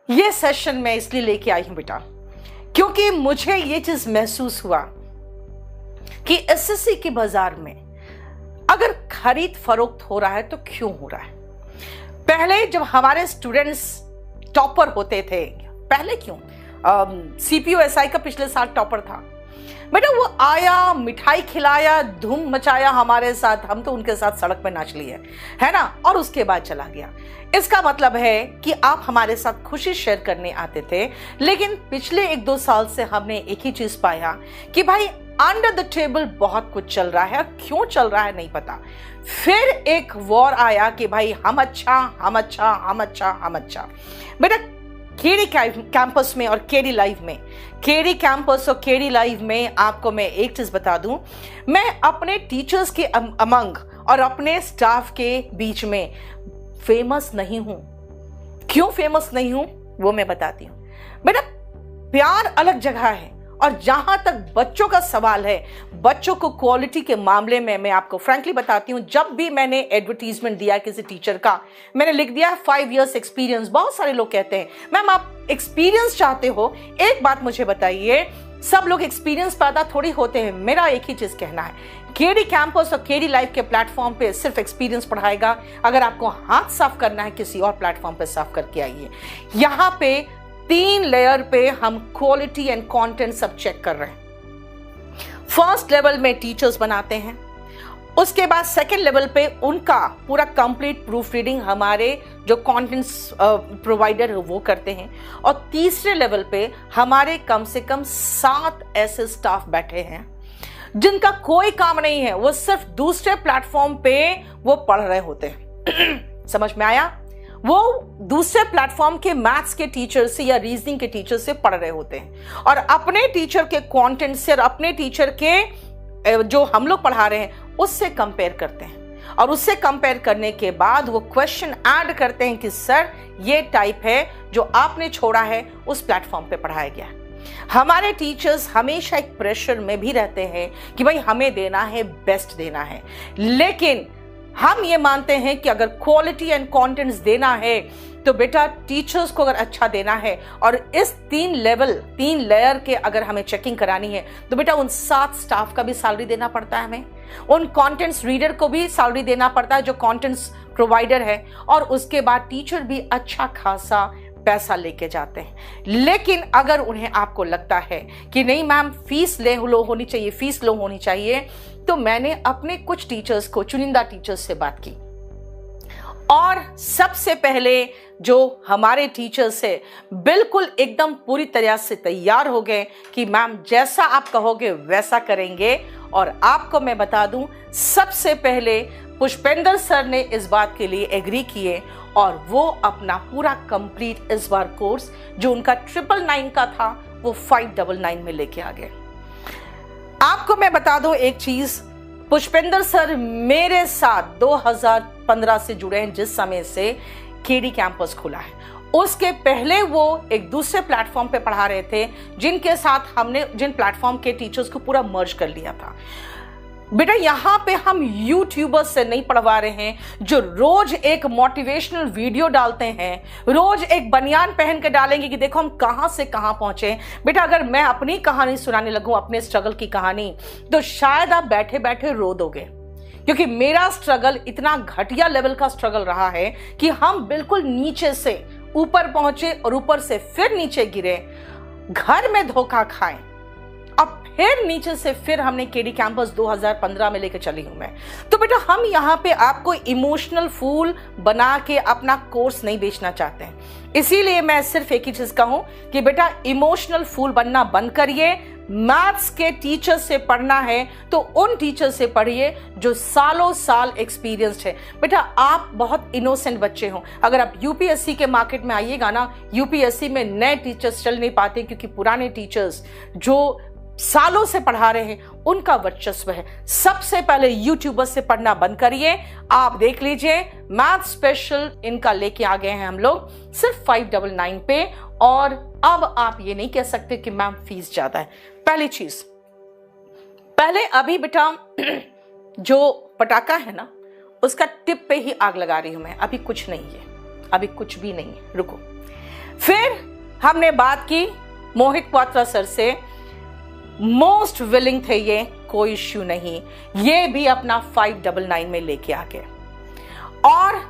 ये सेशन मैं इसलिए लेके आई हूं बेटा, क्योंकि मुझे ये चीज महसूस हुआ कि एसएससी के बाजार में अगर खरीद फरोख्त हो रहा है तो क्यों हो रहा है। पहले जब हमारे स्टूडेंट्स टॉपर होते थे, पहले क्यों, सीपीयू एसआई का पिछले साल टॉपर था बेटा, वो आया, मिठाई खिलाया, धूम मचाया हमारे साथ, हम तो उनके साथ सड़क पे नाच लिए, है ना, और उसके बाद चला गया। इसका मतलब है कि आप हमारे साथ खुशी शेयर करने आते थे, लेकिन पिछले 1-2 साल से हमने एक ही चीज पाया कि भाई अंडर द टेबल बहुत कुछ चल रहा है, क्यों चल रहा है नहीं पता। फिर एक वॉर आया कि भाई हम अच्छा, हम अच्छा, हम अच्छा, हम अच्छा। बेटा केडी कैंपस में और केडी लाइव में, केडी कैंपस और केडी लाइव में आपको मैं एक चीज बता दूं, मैं अपने टीचर्स के अमंग और अपने स्टाफ के बीच में फेमस नहीं हूं। क्यों फेमस नहीं हूं वो मैं बताती हूं। बेटा प्यार अलग जगह है, और जहां तक बच्चों का सवाल है, बच्चों को क्वालिटी के मामले में मैं आपको फ्रैंकली बताती हूं, जब भी मैंने एडवर्टीजमेंट दिया किसी टीचर का, मैंने लिख दिया 5 years एक्सपीरियंस। बहुत सारे लोग कहते हैं मैम आप एक्सपीरियंस चाहते हो, एक बात मुझे बताइए, सब लोग एक्सपीरियंस पैदा थोड़ी होते हैं। मेरा एक ही चीज कहना है, केडी कैंपस और केडी लाइव के प्लेटफॉर्म पे सिर्फ एक्सपीरियंस पढ़ाएगा। अगर आपको हाथ साफ करना है किसी और प्लेटफॉर्म पे साफ करके आइए। यहां पे 3 लेयर पे हम क्वालिटी एंड कंटेंट सब चेक कर रहे हैं। फर्स्ट लेवल में टीचर्स बनाते हैं, उसके बाद सेकंड लेवल पे उनका पूरा कंप्लीट प्रूफ रीडिंग हमारे जो कंटेंट्स प्रोवाइडर है वो करते हैं, और तीसरे लेवल पे हमारे कम से कम 7 ऐसे स्टाफ बैठे हैं जिनका कोई काम नहीं है, वो सिर्फ दूसरे प्लेटफॉर्म पे वो पढ़ रहे होते हैं। समझ में आया? वो दूसरे प्लेटफॉर्म के मैथ्स के टीचर से या रीजनिंग के टीचर से पढ़ रहे होते हैं, और अपने टीचर के कंटेंट से और अपने टीचर के जो हम लोग पढ़ा रहे हैं उससे कंपेयर करते हैं, और उससे कंपेयर करने के बाद वो क्वेश्चन ऐड करते हैं कि सर ये टाइप है जो आपने छोड़ा है उस प्लेटफॉर्म पे पढ़ाया गया। हमारे टीचर्स हमेशा एक प्रेशर में भी रहते हैं कि भाई हमें देना है, बेस्ट देना है, लेकिन हम ये मानते हैं कि अगर क्वालिटी एंड कंटेंट्स देना है तो बेटा टीचर्स को अगर अच्छा देना है, और इस 3 लेयर के अगर हमें चेकिंग करानी है तो बेटा उन 7 स्टाफ का भी सैलरी देना पड़ता है, हमें उन कंटेंट्स रीडर को भी सैलरी देना पड़ता है जो कंटेंट्स प्रोवाइडर है, और उसके बाद टीचर भी अच्छा खासा पैसा लेके जाते हैं। लेकिन अगर उन्हें आपको लगता है कि नहीं मैम फीस लो होनी चाहिए, फीस लो होनी चाहिए, तो मैंने अपने कुछ टीचर्स को, चुनिंदा टीचर्स से बात की, और सबसे पहले जो हमारे टीचर्स है बिल्कुल एकदम पूरी तरह से तैयार हो गए कि मैम जैसा आप कहोगे वैसा करेंगे। और आपको मैं बता दूं, सबसे पहले पुष्पेंद्र सर ने इस बात के लिए एग्री किए, और वो अपना पूरा कंप्लीट इस बार कोर्स जो उनका 999 का था वो 599 में लेके आ गए। आपको मैं बता दूं एक चीज, पुष्पेंद्र सर मेरे साथ 2015 से जुड़े हैं, जिस समय से केडी कैंपस खुला है। उसके पहले वो एक दूसरे प्लेटफॉर्म पे पढ़ा रहे थे, जिनके साथ हमने जिन प्लेटफॉर्म के टीचर्स को पूरा मर्ज कर लिया था। बेटा यहाँ पे हम यूट्यूबर्स से नहीं पढ़वा रहे हैं जो रोज एक मोटिवेशनल वीडियो डालते हैं, रोज एक बनियान पहन के डालेंगे कि देखो हम कहां से कहां पहुंचे। बेटा अगर मैं अपनी कहानी सुनाने लगूं, अपने स्ट्रगल की कहानी, तो शायद आप बैठे बैठे रो दोगे, क्योंकि मेरा स्ट्रगल इतना घटिया लेवल का स्ट्रगल रहा है कि हम बिल्कुल नीचे से ऊपर पहुंचे और ऊपर से फिर नीचे गिरे, घर में धोखा खाएं, अब फिर नीचे से फिर हमने केडी कैंपस 2015 में लेकर चली हूं मैं। तो बेटा हम यहाँ पे आपको इमोशनल फूल बना के अपना कोर्स नहीं बेचना चाहते हैं, इसीलिए मैं सिर्फ एक ही चीज कहूं कि बेटा इमोशनल फूल बनना बंद करिए। मैथ्स के टीचर से पढ़ना है तो उन टीचर से पढ़िए जो सालों साल एक्सपीरियंस्ड है। बेटा आप बहुत इनोसेंट बच्चे हो, अगर आप यूपीएससी के मार्केट में आइएगा ना, यूपीएससी में नए टीचर्स चल नहीं पाते, क्योंकि पुराने टीचर्स जो सालों से पढ़ा रहे हैं उनका वर्चस्व है। सबसे पहले यूट्यूबर से पढ़ना बंद करिए। आप देख लीजिए मैथ स्पेशल इनका लेके आ गए हैं हम लोग सिर्फ 599 पे, और अब आप ये नहीं कह सकते कि मैम फीस ज्यादा है। पहली चीज, पहले अभी बेटा जो पटाखा है ना उसका टिप पे ही आग लगा रही हूं मैं, अभी कुछ नहीं है, अभी कुछ भी नहीं है, रुको। फिर हमने बात की मोहित क्वात्रा सर से, मोस्ट विलिंग थे ये, कोई इश्यू नहीं, ये भी अपना 599 में लेके आ गए। और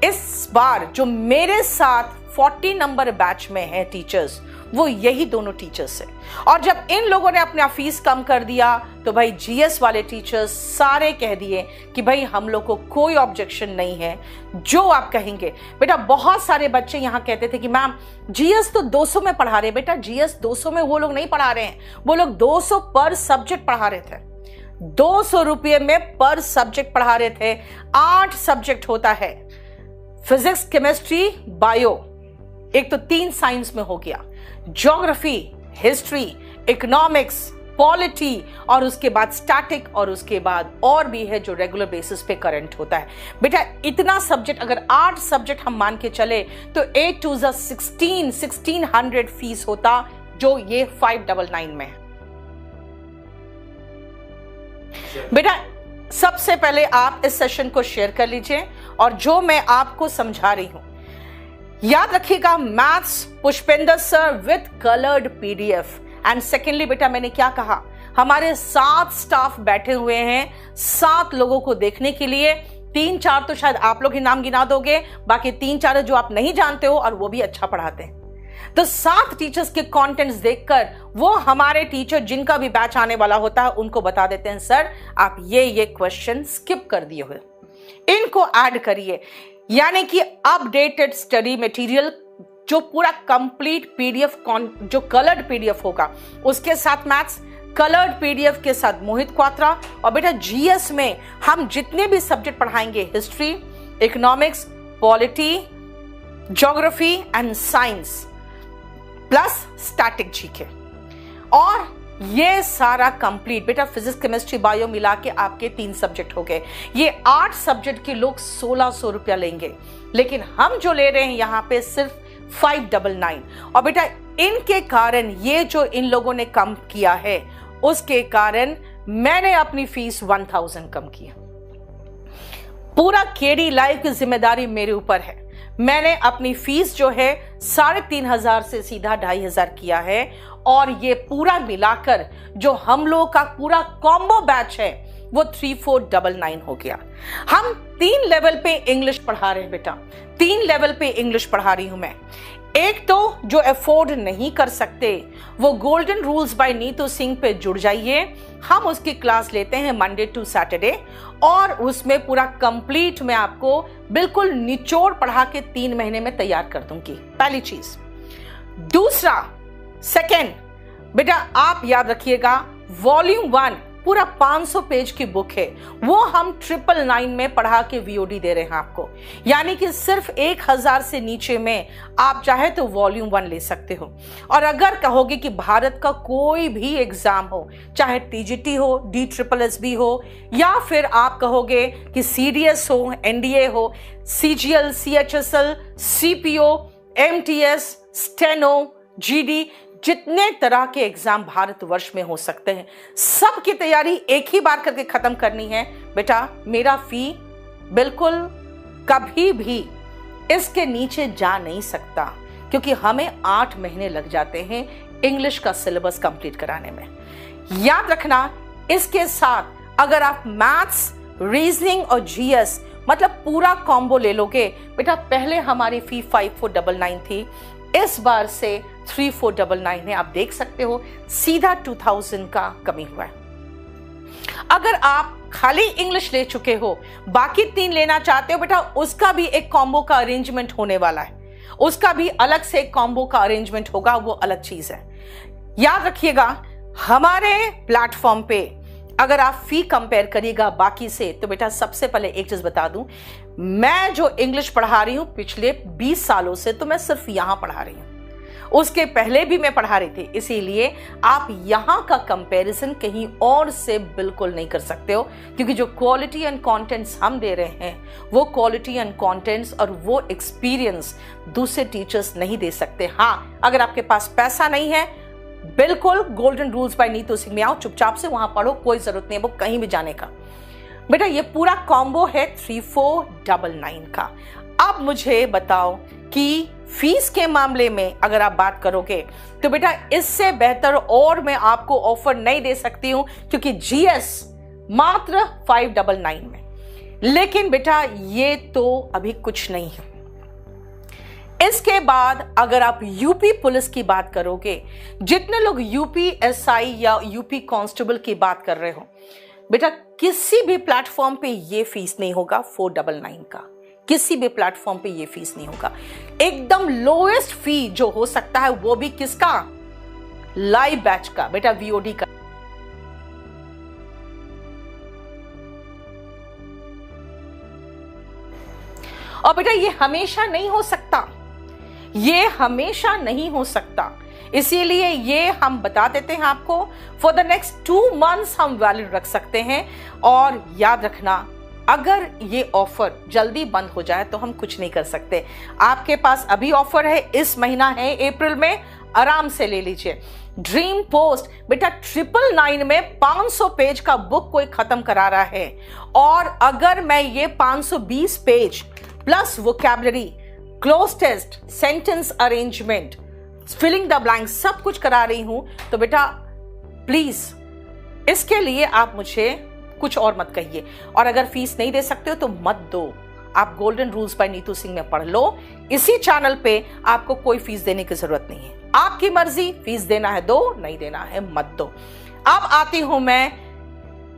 इस बार जो मेरे साथ 40 नंबर बैच में है टीचर्स, वो यही दोनों टीचर्स है। और जब इन लोगों ने अपना फीस कम कर दिया तो भाई जीएस वाले टीचर्स सारे कह दिए कि भाई हम लोग को कोई ऑब्जेक्शन नहीं है, जो आप कहेंगे। बेटा बहुत सारे बच्चे यहाँ कहते थे कि मैम जीएस तो 200 में पढ़ा रहे। बेटा जीएस 200 में वो लोग नहीं पढ़ा रहे हैं, वो लोग 200 पर सब्जेक्ट पढ़ा रहे थे, 200 रुपये में पर सब्जेक्ट पढ़ा रहे थे। 8 सब्जेक्ट होता है, फिजिक्स, केमिस्ट्री, बायो, एक तो 3 साइंस में हो गया, ज्योग्राफी, हिस्ट्री, इकोनॉमिक्स, पॉलिटी, और उसके बाद स्टैटिक, और उसके बाद और भी है जो रेगुलर बेसिस पे करंट होता है। बेटा इतना सब्जेक्ट, अगर 8 सब्जेक्ट हम मान के चले तो 8 2 1600 फीस होता, जो ये 599 में है। बेटा सबसे पहले आप इस सेशन को शेयर कर लीजिए, और जो मैं आपको समझा रही हूं याद रखिएगा, maths Pushpendra sir with coloured PDF. And secondly बेटा मैंने क्या कहा, हमारे 7 स्टाफ बैठे हुए हैं 7 लोगों को देखने के लिए। 3-4 तो शायद आप लोग ही नाम गिना दोगे, बाकी 3-4 जो आप नहीं जानते हो, और वो भी अच्छा पढ़ाते हैं। तो 7 टीचर्स के कंटेंट्स देखकर वो हमारे टीचर जिनका भी बैच आने वाला होता है उनको बता देते हैं, सर आप ये क्वेश्चन स्किप कर दिए हुए, इनको ऐड करिए। यानी कि अपडेटेड स्टडी मटेरियल, जो पूरा कंप्लीट पीडीएफ, जो कलर्ड पीडीएफ होगा, उसके साथ मैथ्स, कलर्ड पीडीएफ के साथ मोहित क्वात्रा। और बेटा जीएस में हम जितने भी सब्जेक्ट पढ़ाएंगे, history, economics, polity, geography and science, plus static GK, और ये सारा कंप्लीट। बेटा फिजिक्स, केमिस्ट्री, बायो मिला के आपके 3 सब्जेक्ट हो गए। ये 8 सब्जेक्ट के लोग 1600 रुपया लेंगे, लेकिन हम जो ले रहे हैं यहाँ पे सिर्फ 599। और बेटा इनके कारण, ये जो इन लोगों ने कम किया है, उसके कारण मैंने अपनी फीस 1000 कम किया। पूरा केडी लाइव की जिम्मेदारी मेरे ऊपर है। मैंने अपनी फीस जो है 3500 से सीधा 2500 किया है, और ये पूरा मिलाकर जो हम लोगों का पूरा कॉम्बो बैच है वो 3499 हो गया। हम 3 लेवल पे इंग्लिश पढ़ा रहे हैं बेटा, 3 लेवल पे इंग्लिश पढ़ा रही हूं मैं। एक तो जो अफोर्ड नहीं कर सकते वो golden rules by Neetu Singh पे जुड़ जाइए। हम उसकी क्लास लेते हैं मंडे टू सैटरडे, और उसमें पूरा कंप्लीट मैं आपको बिल्कुल निचोड़ पढ़ा के 3 महीने में तैयार कर दूंगी, पहली चीज। दूसरा, सेकेंड, बेटा आप याद रखिएगा, वॉल्यूम 1 पूरा 500 पेज की बुक है, वो हम 999 में पढ़ा के वीओडी दे रहे हैं आपको। यानी कि सिर्फ 1000 से नीचे में आप चाहे तो वॉल्यूम 1 ले सकते हो। और अगर कहोगे कि भारत का कोई भी एग्जाम हो, चाहे टीजीटी हो, DSSB हो, या फिर आप कहोगे कि सीडीएस हो, एनडीए हो, CGL, CHSL, CPO, MTS, steno, GD, जितने तरह के एग्जाम भारतवर्ष में हो सकते हैं, सब की तैयारी एक ही बार करके खत्म करनी है। बेटा मेरा फी बिल्कुल कभी भी इसके नीचे जा नहीं सकता, क्योंकि हमें 8 महीने लग जाते हैं इंग्लिश का सिलेबस कंप्लीट कराने में। याद रखना, इसके साथ अगर आप मैथ्स, रीजनिंग और जीएस मतलब पूरा कॉम्बो ले लोगे, बेटा पहले हमारी फी 5499 थी, इस बार से 3499 है। आप देख सकते हो सीधा 2000 का कमी हुआ है। अगर आप खाली इंग्लिश ले चुके हो, बाकी 3 लेना चाहते हो, बेटा उसका भी एक कॉम्बो का अरेंजमेंट होने वाला है, उसका भी अलग से एक कॉम्बो का अरेंजमेंट होगा, वो अलग चीज है। याद रखिएगा, हमारे प्लेटफॉर्म पे अगर आप फी कंपेयर करिएगा बाकी से, तो बेटा सबसे पहले एक चीज बता दूं, मैं जो इंग्लिश पढ़ा रही हूं पिछले 20 सालों से, तो मैं सिर्फ यहां पढ़ा रही हूं, उसके पहले भी मैं पढ़ा रही थी। इसीलिए आप यहां का कंपैरिजन कहीं और से बिल्कुल नहीं कर सकते हो, क्योंकि जो क्वालिटी एंड कंटेंट्स हम दे रहे हैं, वो क्वालिटी एंड कंटेंट्स और वो एक्सपीरियंस दूसरे टीचर्स नहीं दे सकते। हाँ, अगर आपके पास पैसा नहीं है, बिल्कुल golden rules by Neetu Singh में आओ, चुपचाप से वहां पढ़ो, कोई जरूरत नहीं है वो कहीं भी जाने का। बेटा ये पूरा कॉम्बो है 3499 का। अब मुझे बताओ कि फीस के मामले में अगर आप बात करोगे तो बेटा इससे बेहतर और मैं आपको ऑफर नहीं दे सकती हूं, क्योंकि जीएस मात्र 599 में। लेकिन बेटा ये तो अभी कुछ नहीं है। इसके बाद अगर आप यूपी पुलिस की बात करोगे, जितने लोग यूपी एसआई या यूपी कांस्टेबल की बात कर रहे हो, बेटा किसी भी प्लेटफॉर्म पे ये फीस नहीं होगा 499 का, किसी भी प्लेटफॉर्म पे ये फीस नहीं होगा। एकदम लोएस्ट फी जो हो सकता है वो भी किसका? लाइव बैच का, बेटा वीओडी का। और बेटा ये हमेशा नहीं हो सकता, ये हमेशा नहीं हो सकता, इसीलिए ये हम बता देते हैं आपको। फॉर द नेक्स्ट 2 months हम वैलिड रख सकते हैं। और याद रखना, अगर ये ऑफर जल्दी बंद हो जाए तो हम कुछ नहीं कर सकते। आपके पास अभी ऑफर है, इस महीना है अप्रैल में, आराम से ले लीजिए। ड्रीम पोस्ट बेटा 999 में 500 पेज का बुक कोई खत्म करा रहा है, और अगर मैं ये 520 page plus vocabulary, cloze test, sentence arrangement, filling the blank सब कुछ करा रही हूं, तो बेटा प्लीज इसके लिए आप मुझे कुछ और मत कहिए। और अगर फीस नहीं दे सकते हो तो मत दो, आप golden rules by Neetu Singh में पढ़ लो। इसी चैनल पे आपको कोई फीस देने की जरूरत नहीं है, आपकी मर्जी, फीस देना है दो, नहीं देना है मत दो। अब आती हूं मैं,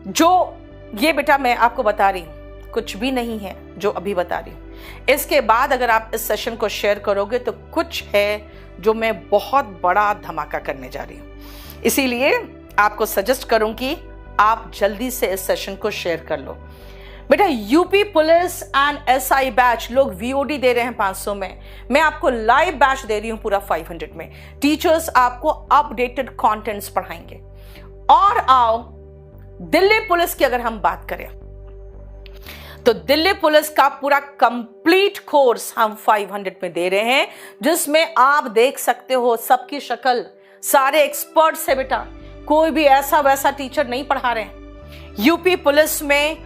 जो ये बेटा मैं आपको बता रही हूं कुछ भी नहीं है जो अभी बता रही हूं। इसके बाद अगर आप इस सेशन को शेयर करोगे तो कुछ है जो मैं बहुत बड़ा धमाका करने जा रही हूं, इसीलिए आपको सजेस्ट करूंगी आप जल्दी से इस सेशन को शेयर कर लो। बेटा UP police and SI batch लोग वीओडी दे रहे हैं 500 में, मैं आपको लाइव बैच दे रही हूं पूरा 500 में। टीचर्स आपको अपडेटेड कंटेंट्स पढ़ाएंगे। और आओ दिल्ली पुलिस की अगर हम बात करें तो दिल्ली पुलिस का पूरा कंप्लीट कोर्स हम 500 में दे रहे हैं, जिसमें आप देख सकते हो सबकी शक्ल, सारे एक्सपर्ट्स है बेटा, कोई भी ऐसा वैसा टीचर नहीं पढ़ा रहे हैं। यूपी पुलिस में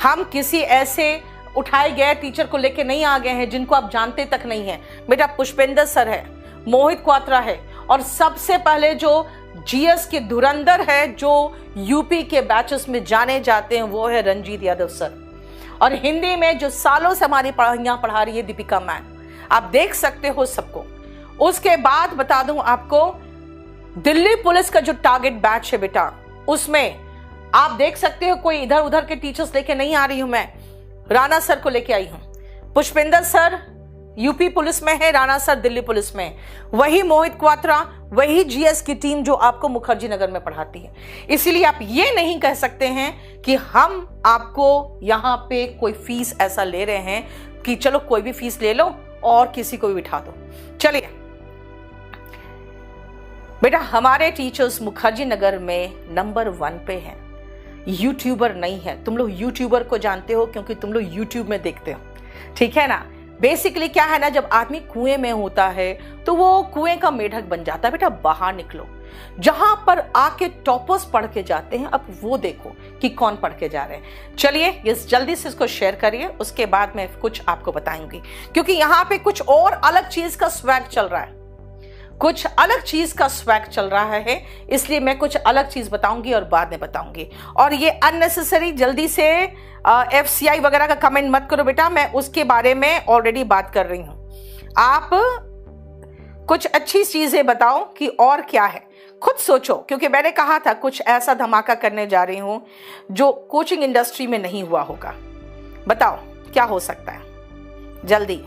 हम किसी ऐसे उठाए गए टीचर को लेके नहीं आ गए हैं जिनको आप जानते तक नहीं है। बेटा पुष्पेंद्र सर है, मोहित क्वात्रा है, और सबसे पहले जो जीएस के धुरंधर है जो यूपी के बैचेस में जाने जाते हैं वो है रंजीत यादव सर। और हिंदी में जो सालों से हमारी पढ़ाइयां पढ़ा रही है दीपिका मैम, आप देख सकते हो सबको। उसके बाद बता दूं आपको, दिल्ली पुलिस का जो टारगेट बैच है बेटा, उसमें आप देख सकते हो कोई इधर उधर के टीचर्स लेके नहीं आ रही हूं मैं, राणा सर को लेके आई हूं। पुष्पेंद्र सर यूपी पुलिस में है, राणा सर दिल्ली पुलिस में, वही मोहित क्वात्रा, वही जीएस की टीम जो आपको मुखर्जी नगर में पढ़ाती है। इसीलिए आप ये नहीं कह सकते हैं कि हम आपको यहाँ पे कोई फीस ऐसा ले रहे हैं कि चलो कोई भी फीस ले लो और किसी को भी बिठा दो। चलिए बेटा, हमारे टीचर्स मुखर्जी नगर में नंबर 1 पे हैं, यूट्यूबर नहीं है। तुम लोग यूट्यूबर को जानते हो क्योंकि तुम लोग यूट्यूब में देखते हो, ठीक है ना। बेसिकली क्या है ना, जब आदमी कुएं में होता है तो वो कुएं का मेढक बन जाता है। बेटा बाहर निकलो, जहां पर आके टॉपर्स पढ़ के जाते हैं, अब वो देखो कि कौन पढ़ के जा रहे हैं। चलिए इस जल्दी से इसको शेयर करिए, उसके बाद मैं कुछ आपको बताऊंगी, क्योंकि यहाँ पे कुछ और अलग चीज का स्वैग चल रहा है, कुछ अलग चीज का स्वैग चल रहा है, इसलिए मैं कुछ अलग चीज बताऊंगी और बाद में बताऊंगी। और ये अननेसेसरी जल्दी से FCI वगैरह का कमेंट मत करो बेटा, मैं उसके बारे में ऑलरेडी बात कर रही हूं। आप कुछ अच्छी चीजें बताओ कि और क्या है, खुद सोचो, क्योंकि मैंने कहा था कुछ ऐसा धमाका करने जा रही हूं जो कोचिंग इंडस्ट्री में नहीं हुआ होगा। बताओ क्या हो सकता है, जल्दी।